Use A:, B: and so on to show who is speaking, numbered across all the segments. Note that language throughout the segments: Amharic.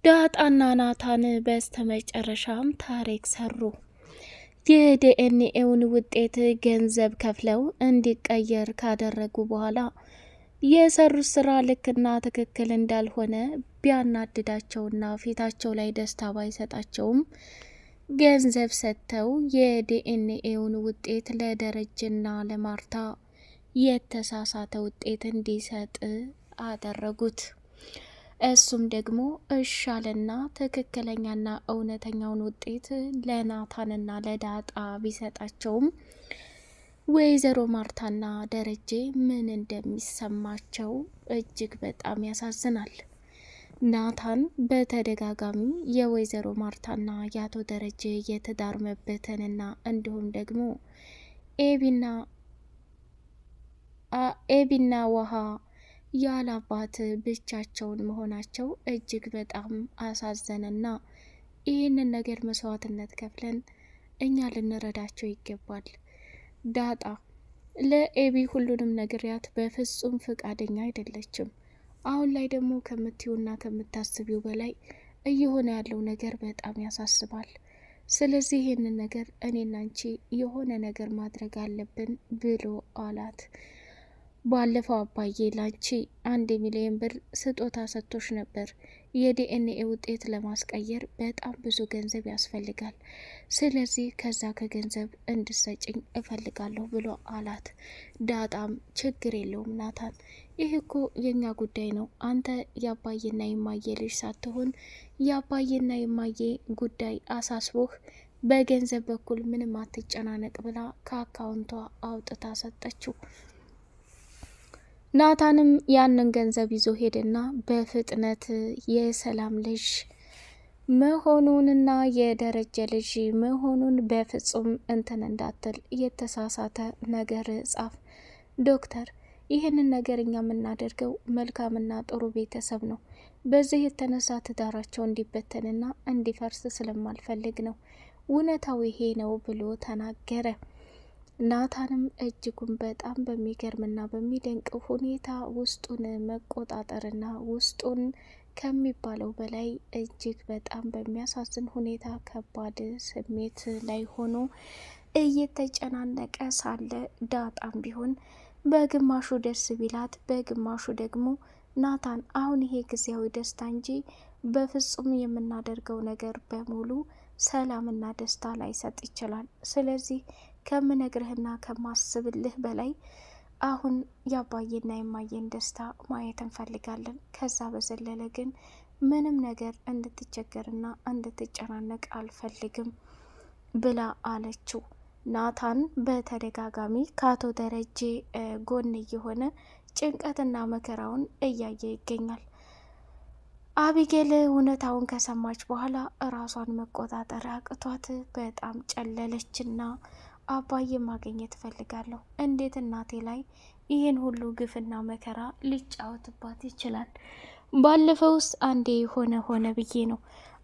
A: ዳጣና ናታን በስተመጨረሻም ታሪክ ሰሩ። የዲኤንኤውን ውጤት ገንዘብ ከፍለው እንዲቀየር ካደረጉ በኋላ የሰሩት ስራ ልክና ትክክል እንዳልሆነ ቢያናድዳቸውና ፊታቸው ላይ ደስታ ባይሰጣቸውም ገንዘብ ሰጥተው የዲኤንኤውን ውጤት ለደረጀና ለማርታ የተሳሳተ ውጤት እንዲሰጥ አደረጉት። እሱም ደግሞ እሻለና ትክክለኛና እውነተኛውን ውጤት ለናታንና ለዳጣ ቢሰጣቸውም ወይዘሮ ማርታና ደረጀ ምን እንደሚሰማቸው እጅግ በጣም ያሳዝናል። ናታን በተደጋጋሚ የወይዘሮ ማርታና የአቶ ደረጀ የትዳር መበተንና እንዲሁም ደግሞ ኤቢና ውሃ ያላባት ብቻቸውን መሆናቸው እጅግ በጣም አሳዘነና ይህንን ነገር መስዋዕትነት ከፍለን እኛ ልንረዳቸው ይገባል። ዳጣ ለኤቢ ሁሉንም ነግሪያት በፍጹም ፍቃደኛ አይደለችም። አሁን ላይ ደግሞ ከምትዩና ከምታስቢው በላይ እየሆነ ያለው ነገር በጣም ያሳስባል። ስለዚህ ይህንን ነገር እኔና አንቺ የሆነ ነገር ማድረግ አለብን ብሎ አላት። ባለፈው አባዬ ላንቺ 1,000,000 ብር ስጦታ ሰጥቶሽ ነበር። የዲኤንኤ ውጤት ለማስቀየር በጣም ብዙ ገንዘብ ያስፈልጋል። ስለዚህ ከዛ ከገንዘብ እንድሰጭኝ እፈልጋለሁ ብሎ አላት። ዳጣም ችግር የለውም ናታን፣ ይህ እኮ የኛ ጉዳይ ነው። አንተ የአባዬና የማየ ልጅ ሳትሆን የአባዬና የማየ ጉዳይ አሳስቦህ በገንዘብ በኩል ምንም አትጨናነቅ ብላ ከአካውንቷ አውጥታ ሰጠችው። ናታንም ያንን ገንዘብ ይዞ ሄደና በፍጥነት የሰላም ልጅ መሆኑንና የደረጀ ልጅ መሆኑን በፍጹም እንትን እንዳትል የተሳሳተ ነገር ጻፍ። ዶክተር፣ ይህንን ነገር እኛ የምናደርገው መልካምና ጥሩ ቤተሰብ ነው። በዚህ የተነሳ ትዳራቸው እንዲበተንና እንዲፈርስ ስለማልፈልግ ነው። እውነታው ይሄ ነው ብሎ ተናገረ። ናታንም እጅጉን በጣም በሚገርምና በሚደንቅ ሁኔታ ውስጡን መቆጣጠርና ውስጡን ከሚባለው በላይ እጅግ በጣም በሚያሳዝን ሁኔታ ከባድ ስሜት ላይ ሆኖ እየተጨናነቀ ሳለ ዳጣም ቢሆን በግማሹ ደስ ቢላት፣ በግማሹ ደግሞ ናታን አሁን ይሄ ጊዜያዊ ደስታ እንጂ በፍጹም የምናደርገው ነገር በሙሉ ሰላምና ደስታ ላይሰጥ ይችላል። ስለዚህ ከምነግርህና ከማስብልህ በላይ አሁን የአባዬና የማየን ደስታ ማየት እንፈልጋለን። ከዛ በዘለለ ግን ምንም ነገር እንድትቸገርና እንድትጨናነቅ አልፈልግም ብላ አለችው። ናታን በተደጋጋሚ ከአቶ ደረጀ ጎን እየሆነ ጭንቀትና መከራውን እያየ ይገኛል። አቢጌል እውነታውን ከሰማች በኋላ እራሷን መቆጣጠር አቅቷት በጣም ጨለለችና አባዬ ማግኘት እፈልጋለሁ። እንዴት እናቴ ላይ ይህን ሁሉ ግፍና መከራ ሊጫወትባት ይችላል? ባለፈውስ አንዴ ሆነ ብዬ ነው።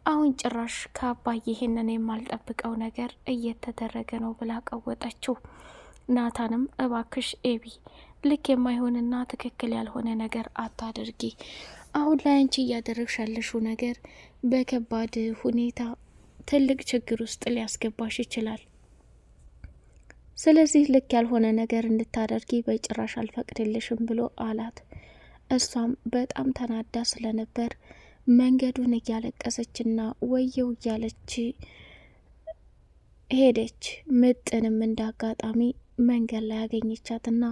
A: አሁን ጭራሽ ከአባዬ ይህንን የማልጠብቀው ነገር እየተደረገ ነው ብላ ቀወጠችው። ናታንም እባክሽ ኤቢ፣ ልክ የማይሆንና ትክክል ያልሆነ ነገር አታድርጊ። አሁን ላይ አንቺ እያደረግሽ ያለሽው ነገር በከባድ ሁኔታ ትልቅ ችግር ውስጥ ሊያስገባሽ ይችላል። ስለዚህ ልክ ያልሆነ ነገር እንድታደርጊ በጭራሽ አልፈቅድልሽም ብሎ አላት። እሷም በጣም ተናዳ ስለነበር መንገዱን እያለቀሰችና ወየው እያለች ሄደች። ምጥንም እንዳጋጣሚ መንገድ ላይ ያገኘቻትና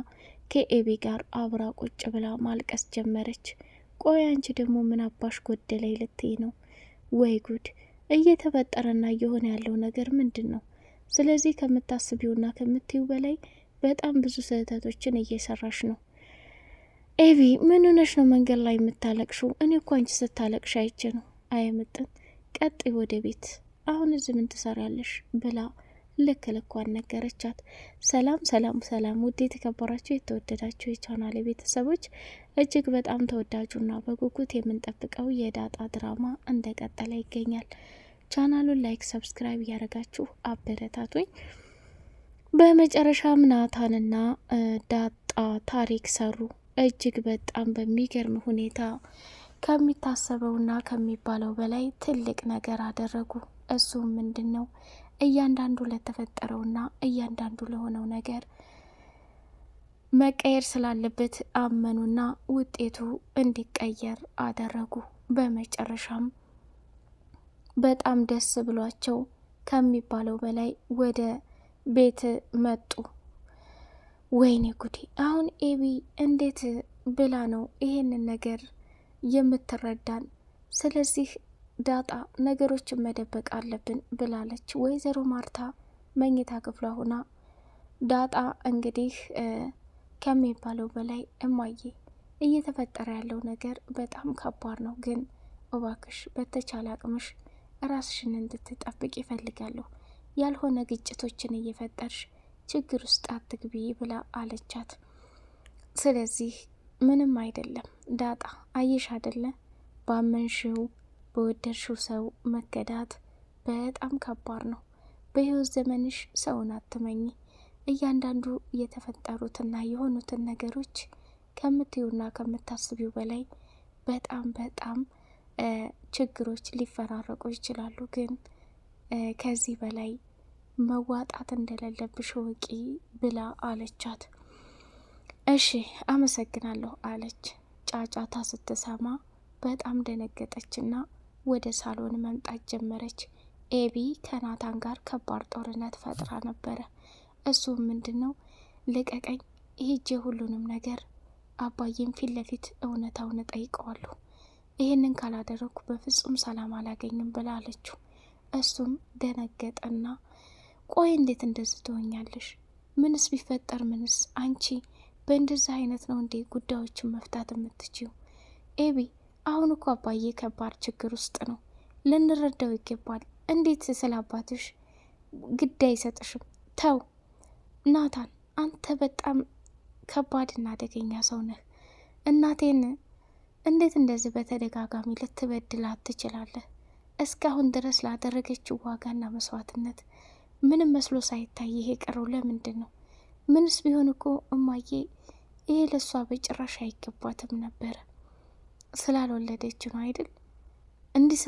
A: ከኤቢ ጋር አብራ ቁጭ ብላ ማልቀስ ጀመረች። ቆይ አንቺ ደግሞ ምን አባሽ ጎደለኝ ልትይ ነው? ወይ ጉድ! እየተፈጠረና እየሆነ ያለው ነገር ምንድን ነው? ስለዚህ ከምታስቢውና ከምትዩ በላይ በጣም ብዙ ስህተቶችን እየሰራሽ ነው። ኤቢ ምን ሆነሽ ነው መንገድ ላይ የምታለቅሽው? እኔ እኮ አንቺ ስታለቅሽ አይቼ ነው። አይምጥን ቀጥይ ወደ ቤት። አሁን እዚህ ምን ትሰሪያለሽ? ብላ ልክ ልኳን ነገረቻት። ሰላም ውድ የተከበራችሁ የተወደዳችሁ የቻናሌ ቤተሰቦች፣ እጅግ በጣም ተወዳጁና በጉጉት የምንጠብቀው የዳጣ ድራማ እንደቀጠለ ይገኛል። ቻናሉን ላይክ፣ ሰብስክራይብ እያደረጋችሁ አበረታቱኝ። በመጨረሻም ናታንና ዳጣ ታሪክ ሰሩ። እጅግ በጣም በሚገርም ሁኔታ ከሚታሰበውና ከሚባለው በላይ ትልቅ ነገር አደረጉ። እሱም ምንድን ነው? እያንዳንዱ ለተፈጠረውና እያንዳንዱ ለሆነው ነገር መቀየር ስላለበት አመኑና ውጤቱ እንዲቀየር አደረጉ። በመጨረሻም በጣም ደስ ብሏቸው ከሚባለው በላይ ወደ ቤት መጡ። ወይኔ ጉዴ! አሁን ኤቢ እንዴት ብላ ነው ይሄንን ነገር የምትረዳን? ስለዚህ ዳጣ ነገሮችን መደበቅ አለብን ብላለች። ወይዘሮ ማርታ መኝታ ክፍሏ ሆና ዳጣ እንግዲህ ከሚባለው በላይ እማዬ እየተፈጠረ ያለው ነገር በጣም ከባድ ነው፣ ግን እባክሽ በተቻለ አቅምሽ ራስሽን እንድትጠብቅ ይፈልጋለሁ፣ ያልሆነ ግጭቶችን እየፈጠርሽ ችግር ውስጥ አትግቢ ብላ አለቻት። ስለዚህ ምንም አይደለም ዳጣ፣ አየሽ አይደለ ባመንሽው በወደድሽው ሰው መከዳት በጣም ከባድ ነው። በህይወት ዘመንሽ ሰውን አትመኝ። እያንዳንዱ የተፈጠሩትና የሆኑትን ነገሮች ከምትዩና ከምታስቢው በላይ በጣም በጣም ችግሮች ሊፈራረቁ ይችላሉ፣ ግን ከዚህ በላይ መዋጣት እንደሌለብሽ ወቂ ብላ አለቻት። እሺ አመሰግናለሁ አለች። ጫጫታ ስትሰማ በጣም ደነገጠችና ወደ ሳሎን መምጣት ጀመረች። ኤቢ ከናታን ጋር ከባድ ጦርነት ፈጥራ ነበረ። እሱም ምንድን ነው? ልቀቀኝ፣ ሄጄ ሁሉንም ነገር አባዬም ፊት ለፊት እውነታውን እጠይቀዋለሁ፣ ይህንን ካላደረግኩ በፍጹም ሰላም አላገኝም ብላ አለችው። እሱም ደነገጠና ቆይ እንዴት እንደዚህ ትሆኛለሽ? ምንስ ቢፈጠር ምንስ? አንቺ በእንደዚህ አይነት ነው እንዴ ጉዳዮችን መፍታት የምትችው? ኤቢ አሁን እኮ አባዬ ከባድ ችግር ውስጥ ነው፣ ልንረዳው ይገባል። እንዴት ስለ አባትሽ ግድ አይሰጥሽም? ተው ናታን፣ አንተ በጣም ከባድና አደገኛ ሰው ነህ። እናቴን እንዴት እንደዚህ በተደጋጋሚ ልትበድላት ትችላለህ? እስካሁን ድረስ ላደረገችው ዋጋና መስዋዕትነት ምንም መስሎ ሳይታይ ይሄ ቀረው ለምንድን ነው? ምንስ ቢሆን እኮ እማዬ ይሄ ለሷ በጭራሽ አይገባትም ነበረ። ስላልወለደች ነው አይደል? እንዲህ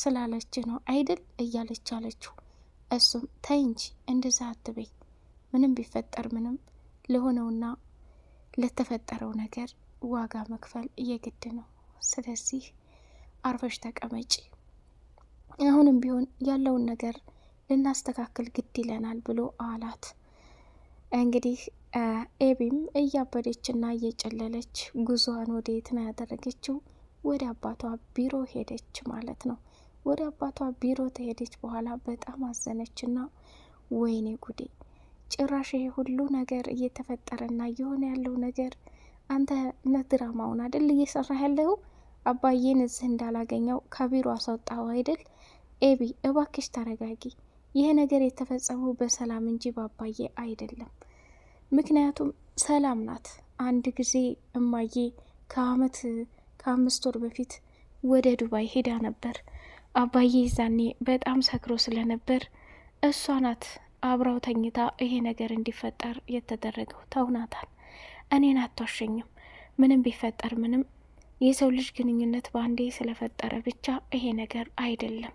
A: ስላለች ነው አይደል እያለች አለችው። እሱም ተይ እንጂ እንደዛ አትበይ፣ ምንም ቢፈጠር ምንም ለሆነውና ለተፈጠረው ነገር ዋጋ መክፈል የግድ ነው። ስለዚህ አርፈሽ ተቀመጪ፣ አሁንም ቢሆን ያለውን ነገር ልናስተካክል ግድ ይለናል ብሎ አላት። እንግዲህ ኤቢም እያበደችና እየጨለለች ጉዞዋን ወደ የት ነው ያደረገችው? ወደ አባቷ ቢሮ ሄደች ማለት ነው። ወደ አባቷ ቢሮ ተሄደች በኋላ በጣም አዘነችና ወይኔ ጉዴ፣ ጭራሽ ይሄ ሁሉ ነገር እየተፈጠረና እየሆነ ያለው ነገር አንተ ድራማውን አይደል እየሰራህ ያለው? አባዬን እዚህ እንዳላገኘው ከቢሮ አስወጣው አይደል? ኤቢ እባክሽ ተረጋጊ። ይሄ ነገር የተፈጸመው በሰላም እንጂ በአባዬ አይደለም። ምክንያቱም ሰላም ናት። አንድ ጊዜ እማዬ ከ5 ወር በፊት ወደ ዱባይ ሄዳ ነበር። አባዬ ዛኔ በጣም ሰክሮ ስለነበር እሷ ናት አብራው ተኝታ ይሄ ነገር እንዲፈጠር የተደረገው። ተውናታል። እኔን አቷሸኝም። ምንም ቢፈጠር ምንም የሰው ልጅ ግንኙነት በአንዴ ስለፈጠረ ብቻ ይሄ ነገር አይደለም።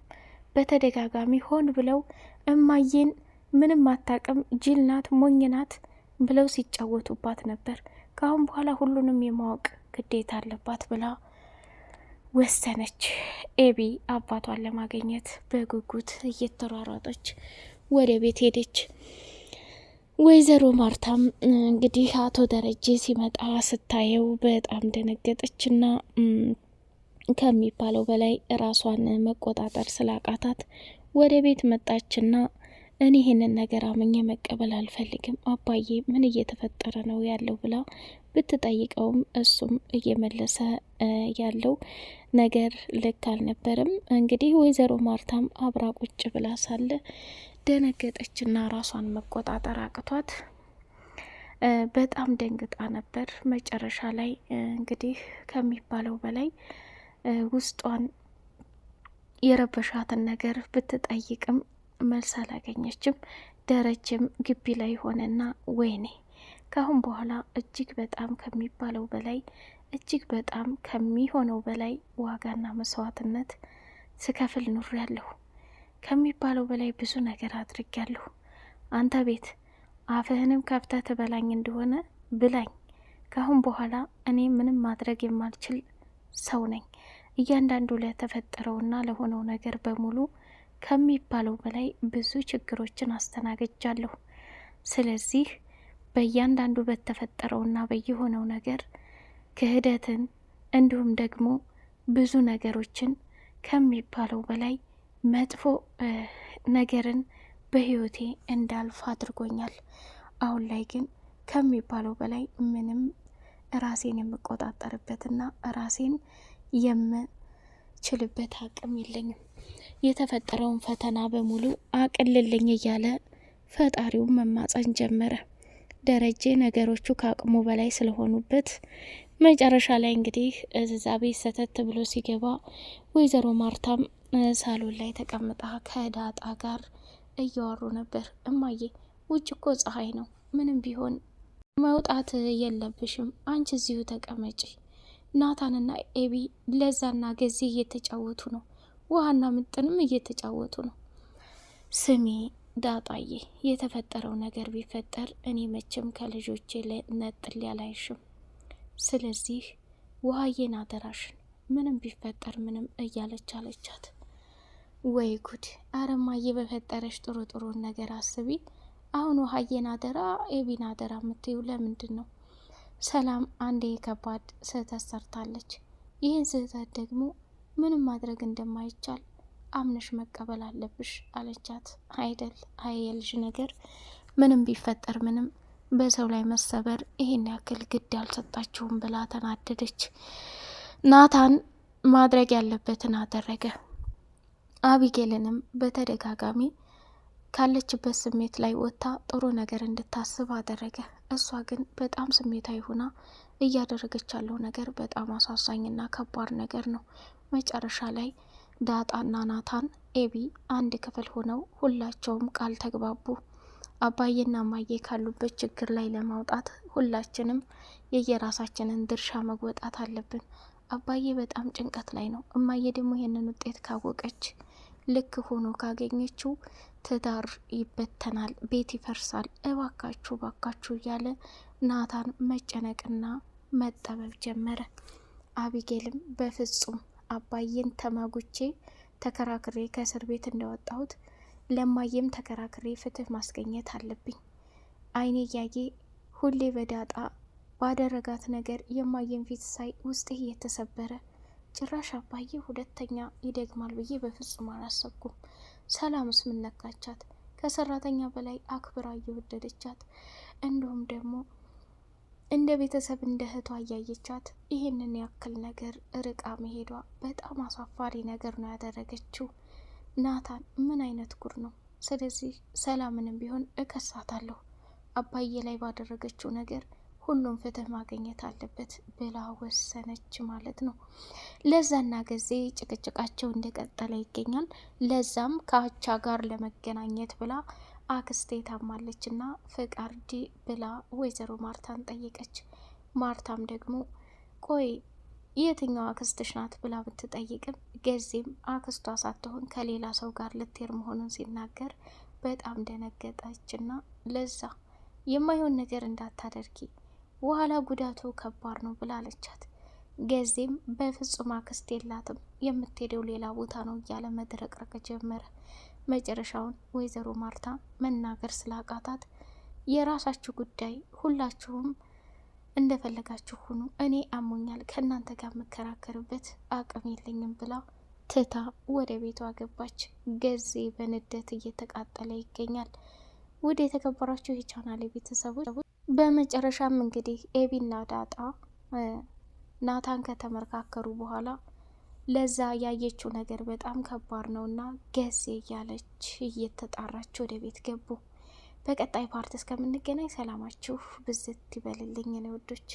A: በተደጋጋሚ ሆን ብለው እማዬን ምንም አታቅም፣ ጅል ናት፣ ሞኝ ናት ብለው ሲጫወቱባት ነበር። ከአሁን በኋላ ሁሉንም የማወቅ ግዴታ አለባት ብላ ወሰነች። ኤቢ አባቷን ለማግኘት በጉጉት እየተሯሯጠች ወደ ቤት ሄደች። ወይዘሮ ማርታም እንግዲህ አቶ ደረጀ ሲመጣ ስታየው በጣም ደነገጠችና ከሚባለው በላይ ራሷን መቆጣጠር ስላቃታት ወደ ቤት መጣችና እኔ ይህንን ነገር አምኜ መቀበል አልፈልግም፣ አባዬ ምን እየተፈጠረ ነው ያለው ብላ ብትጠይቀውም እሱም እየመለሰ ያለው ነገር ልክ አልነበረም። እንግዲህ ወይዘሮ ማርታም አብራ ቁጭ ብላ ሳለ ደነገጠችና ራሷን መቆጣጠር አቅቷት በጣም ደንግጣ ነበር። መጨረሻ ላይ እንግዲህ ከሚባለው በላይ ውስጧን የረበሻትን ነገር ብትጠይቅም መልስ አላገኘችም። ደረጀም ግቢ ላይ ሆነና ወይኔ ካሁን በኋላ እጅግ በጣም ከሚባለው በላይ እጅግ በጣም ከሚሆነው በላይ ዋጋና መስዋዕትነት ስከፍል ኑሬያለሁ። ከሚባለው በላይ ብዙ ነገር አድርጌያለሁ። አንተ ቤት አፍህንም ከፍተህ ትበላኝ እንደሆነ ብላኝ። ካሁን በኋላ እኔ ምንም ማድረግ የማልችል ሰው ነኝ። እያንዳንዱ ለተፈጠረውና ለሆነው ነገር በሙሉ ከሚባለው በላይ ብዙ ችግሮችን አስተናግጃለሁ። ስለዚህ በእያንዳንዱ በተፈጠረውና በየሆነው ነገር ክህደትን እንዲሁም ደግሞ ብዙ ነገሮችን ከሚባለው በላይ መጥፎ ነገርን በህይወቴ እንዳልፍ አድርጎኛል። አሁን ላይ ግን ከሚባለው በላይ ምንም ራሴን የምቆጣጠርበትና ራሴን የምችልበት አቅም የለኝም። የተፈጠረውን ፈተና በሙሉ አቅልልኝ እያለ ፈጣሪውን መማጸን ጀመረ። ደረጀ ነገሮቹ ከአቅሙ በላይ ስለሆኑበት መጨረሻ ላይ እንግዲህ እዛ ቤት ሰተት ብሎ ሲገባ ወይዘሮ ማርታም ሳሎን ላይ ተቀምጣ ከዳጣ ጋር እያወሩ ነበር። እማዬ ውጭ እኮ ፀሐይ ነው፣ ምንም ቢሆን መውጣት የለብሽም፣ አንቺ እዚሁ ተቀመጪ። ናታንና ኤቢ ለዛና ገዜ እየተጫወቱ ነው፣ ውሃና ምጥንም እየተጫወቱ ነው። ስሚ ዳጣዬ፣ የተፈጠረው ነገር ቢፈጠር እኔ መቼም ከልጆቼ ነጥል ያላይሽም። ስለዚህ ውሃዬን አደራሽን፣ ምንም ቢፈጠር ምንም እያለች አለቻት። ወይ ጉድ! አረማዬ በፈጠረሽ ጥሩ ጥሩን ነገር አስቢ። አሁን ውሃዬን አደራ ኤቢን አደራ የምትዩ ለምንድን ነው? ሰላም አንዴ ከባድ ስህተት ሰርታለች። ይህን ስህተት ደግሞ ምንም ማድረግ እንደማይቻል አምነሽ መቀበል አለብሽ አለቻት። አይደል የልጅ ነገር ምንም ቢፈጠር ምንም በሰው ላይ መሰበር ይሄን ያክል ግድ አልሰጣችሁም ብላ ተናደደች። ናታን ማድረግ ያለበትን አደረገ። አቢጌልንም በተደጋጋሚ ካለችበት ስሜት ላይ ወጥታ ጥሩ ነገር እንድታስብ አደረገ። እሷ ግን በጣም ስሜታዊ ሆና እያደረገች ያለው ነገር በጣም አሳዛኝና ከባድ ነገር ነው። መጨረሻ ላይ ዳጣና ናታን ኤቢ አንድ ክፍል ሆነው ሁላቸውም ቃል ተግባቡ። አባዬና እማዬ ካሉበት ችግር ላይ ለማውጣት ሁላችንም የየራሳችንን ድርሻ መወጣት አለብን። አባዬ በጣም ጭንቀት ላይ ነው። እማዬ ደግሞ ይህንን ውጤት ካወቀች ልክ ሆኖ ካገኘችው ትዳር ይበተናል፣ ቤት ይፈርሳል። እባካችሁ ባካችሁ እያለ ናታን መጨነቅና መጠበብ ጀመረ። አቢጌልም በፍጹም አባዬን ተማጉቼ ተከራክሬ ከእስር ቤት እንደወጣሁት ለማየም ተከራክሬ ፍትህ ማስገኘት አለብኝ። አይኔ እያየ ሁሌ በዳጣ ባደረጋት ነገር የማየን ፊት ሳይ ውስጤ እየተሰበረ ጭራሽ አባዬ ሁለተኛ ይደግማል ብዬ በፍጹም አላሰብኩም። ሰላምስ ምን ነካቻት? ከሰራተኛ በላይ አክብራ እየወደደቻት እንዲሁም ደግሞ እንደ ቤተሰብ እንደ እህቷ እያየቻት ይህንን ያክል ነገር ርቃ መሄዷ በጣም አሳፋሪ ነገር ነው ያደረገችው። ናታን ምን አይነት ጉር ነው? ስለዚህ ሰላምንም ቢሆን እከሳታለሁ። አባዬ ላይ ባደረገችው ነገር ሁሉም ፍትህ ማግኘት አለበት ብላ ወሰነች ማለት ነው። ለዛና ጊዜ ጭቅጭቃቸው እንደቀጠለ ይገኛል። ለዛም ከአቻ ጋር ለመገናኘት ብላ አክስቴ ታማለች እና ፍቃድ ብላ ወይዘሮ ማርታን ጠየቀች። ማርታም ደግሞ ቆይ የትኛው አክስትሽ ናት ብላ ብትጠይቅም ገዜም አክስቷ ሳትሆን ከሌላ ሰው ጋር ልትሄድ መሆኑን ሲናገር በጣም ደነገጠችና ለዛ የማይሆን ነገር እንዳታደርጊ በኋላ ጉዳቱ ከባድ ነው ብላ አለቻት። ገዜም በፍጹም አክስት የላትም የምትሄደው ሌላ ቦታ ነው እያለ መድረቅረቅ ጀመረ። መጨረሻውን ወይዘሮ ማርታ መናገር ስላቃታት የራሳችሁ ጉዳይ፣ ሁላችሁም እንደፈለጋችሁ ሁኑ፣ እኔ አሞኛል፣ ከእናንተ ጋር መከራከርበት አቅም የለኝም ብላ ትታ ወደ ቤቷ ገባች። ገዜ በንደት እየተቃጠለ ይገኛል። ወደ የተከበራችሁ የቻናሌ ቤተሰቦች በመጨረሻም እንግዲህ ኤቢና ዳጣ ናታን ከተመካከሩ በኋላ ለዛ ያየችው ነገር በጣም ከባድ ነውና ገዜ እያለች እየተጣራች ወደ ቤት ገቡ። በቀጣይ ፓርት እስከምንገናኝ ሰላማችሁ ብዝት ይበልልኝ የኔ ውዶች።